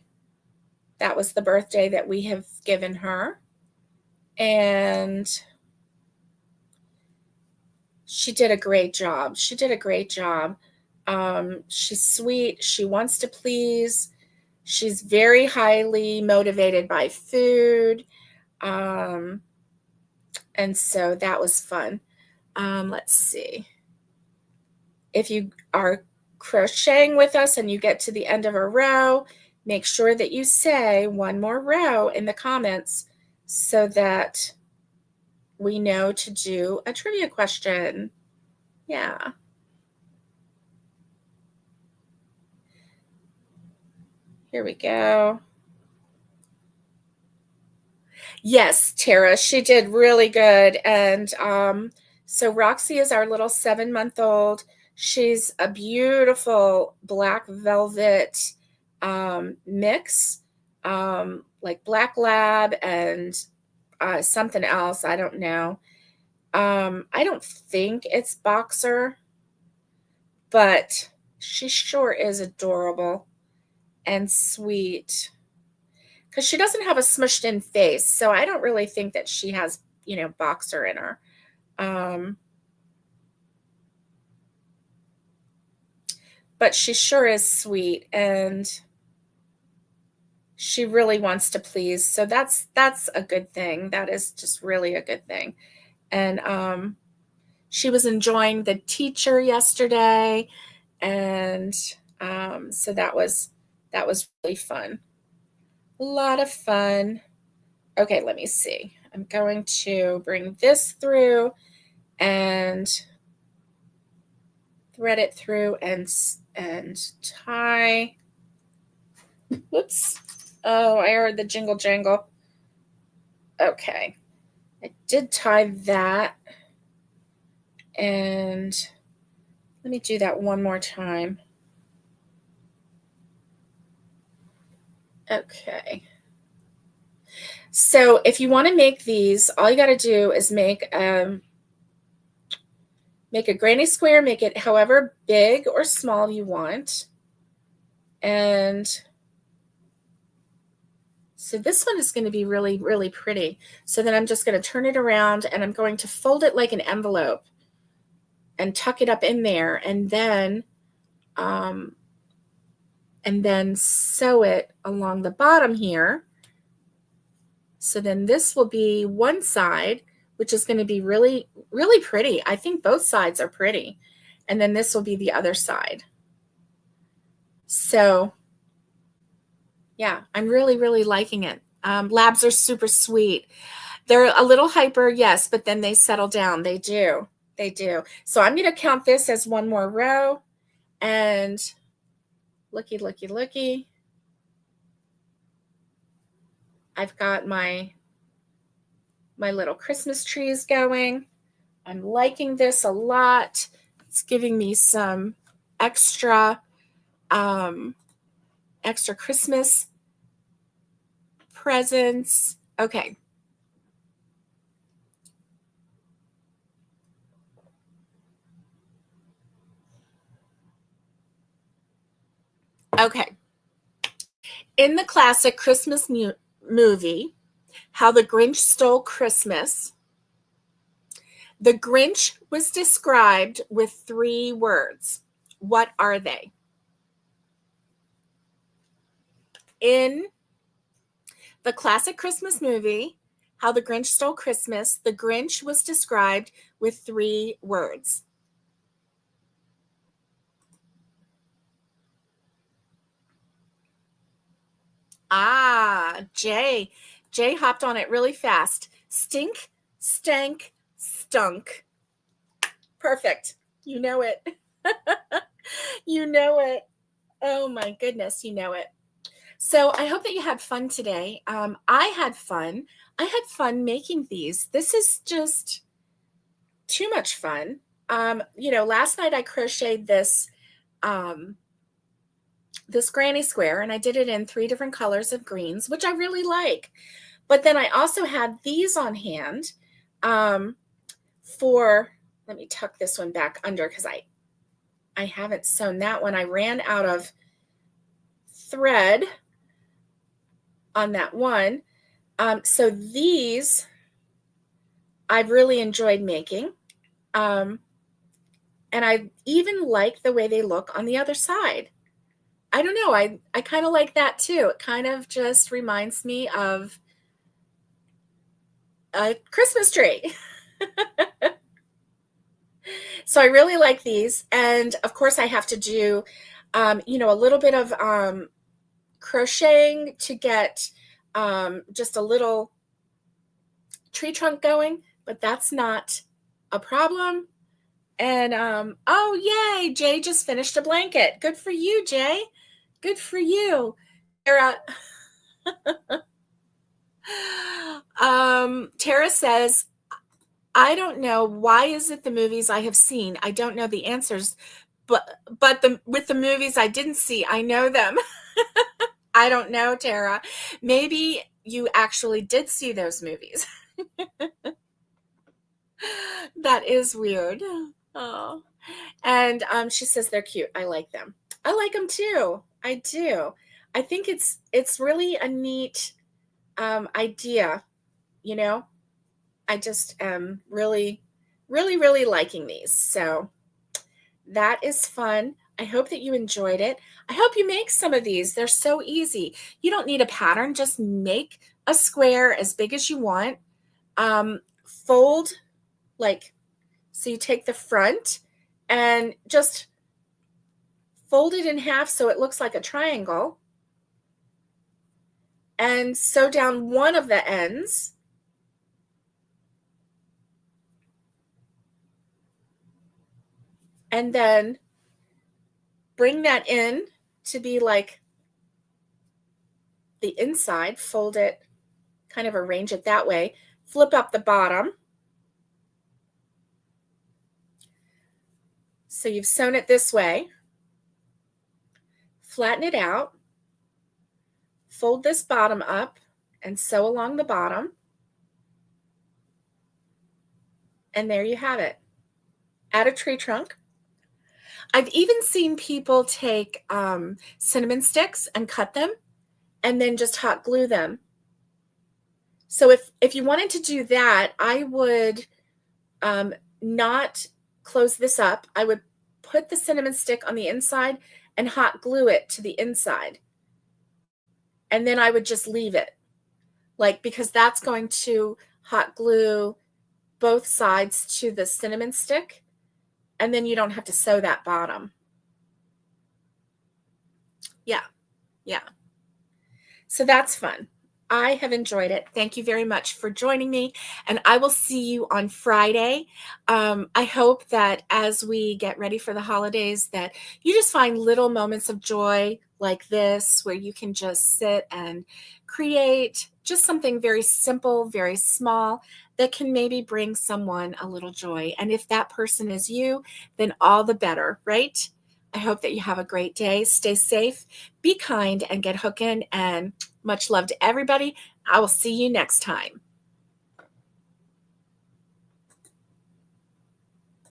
A: That was the birthday that we have given her. And she did a great job. She did a great job. She's sweet. She wants to please. She's very highly motivated by food. And so that was fun. Let's see. If you are crocheting with us and you get to the end of a row, make sure that you say one more row in the comments so that we know to do a trivia question. Yeah. Here we go. Yes, Tara, she did really good. And so Roxy is our little 7-month-old. She's a beautiful black velvet mix, like black lab and something else. I don't know. I don't think it's boxer, but she sure is adorable and sweet. Because she doesn't have a smushed in face, so I don't really think that she has, boxer in her. But she sure is sweet, and she really wants to please. So that's a good thing. That is just really a good thing. And she was enjoying the teacher yesterday, and so that was really fun. A lot of fun. Okay, let me see. I'm going to bring this through and thread it through and tie. Whoops. Oh, I heard the jingle jangle. Okay. I did tie that. And let me do that one more time. Okay. So if you want to make these, all you got to do is make a granny square, make it however big or small you want. And so this one is going to be really, really pretty. So then I'm just going to turn it around and I'm going to fold it like an envelope and tuck it up in there, and then sew it along the bottom here. So then this will be one side, which is going to be really, really pretty. I think both sides are pretty. And then this will be the other side. So yeah, I'm really, really liking it. Labs are super sweet. They're a little hyper, yes, but then they settle down. They do. They do. So I'm going to count this as one more row. And looky, looky, looky. I've got my little Christmas trees going. I'm liking this a lot. It's giving me some extra Christmas presents. Okay. Okay. In the classic Christmas movie, How the Grinch Stole Christmas, the Grinch was described with 3 words. What are they? In the classic Christmas movie, How the Grinch Stole Christmas, the Grinch was described with 3 words. Jay hopped on it really fast. Stink, stank, stunk. Perfect. You know it. You know it. Oh my goodness, you know it. So I hope that you had fun today. I had fun. I had fun making these. This is just too much fun. Last night I crocheted this this granny square, and I did it in 3 different colors of greens, which I really like. But then I also had these on hand for, let me tuck this one back under because I haven't sewn that one. I ran out of thread on that one. So these I've really enjoyed making. And I even like the way they look on the other side. I don't know. I kind of like that too. It kind of just reminds me of a Christmas tree. So I really like these. And of course I have to do, a little bit of crocheting to get just a little tree trunk going, but that's not a problem. And oh yay, Jay just finished a blanket. Good for you, Jay. Good for you. Tara, Tara says, I don't know, why is it the movies I have seen, I don't know the answers, but with the movies I didn't see, I know them. I don't know, Tara. Maybe you actually did see those movies. That is weird. Oh. And she says they're cute. I like them. I like them too. I do. I think it's really a neat idea, you know. I just am really, really, really liking these. So that is fun. I hope that you enjoyed it. I hope you make some of these. They're so easy. You don't need a pattern. Just make a square as big as you want. Fold, like, so you take the front and just fold it in half so it looks like a triangle, and sew down one of the ends. And then bring that in to be like the inside, fold it, kind of arrange it that way, flip up the bottom. So you've sewn it this way, flatten it out, fold this bottom up and sew along the bottom. And there you have it. Add a tree trunk. I've even seen people take cinnamon sticks and cut them and then just hot glue them. So if you wanted to do that, I would not close this up. I would put the cinnamon stick on the inside and hot glue it to the inside. And then I would just leave it, because that's going to hot glue both sides to the cinnamon stick, and then you don't have to sew that bottom. Yeah. So that's fun. I have enjoyed it. Thank you very much for joining me, and I will see you on Friday. I hope that as we get ready for the holidays that you just find little moments of joy like this where you can just sit and create just something very simple, very small that can maybe bring someone a little joy. And if that person is you, then all the better, right? I hope that you have a great day. Stay safe, be kind, and get hooking. And much love to everybody. I will see you next time.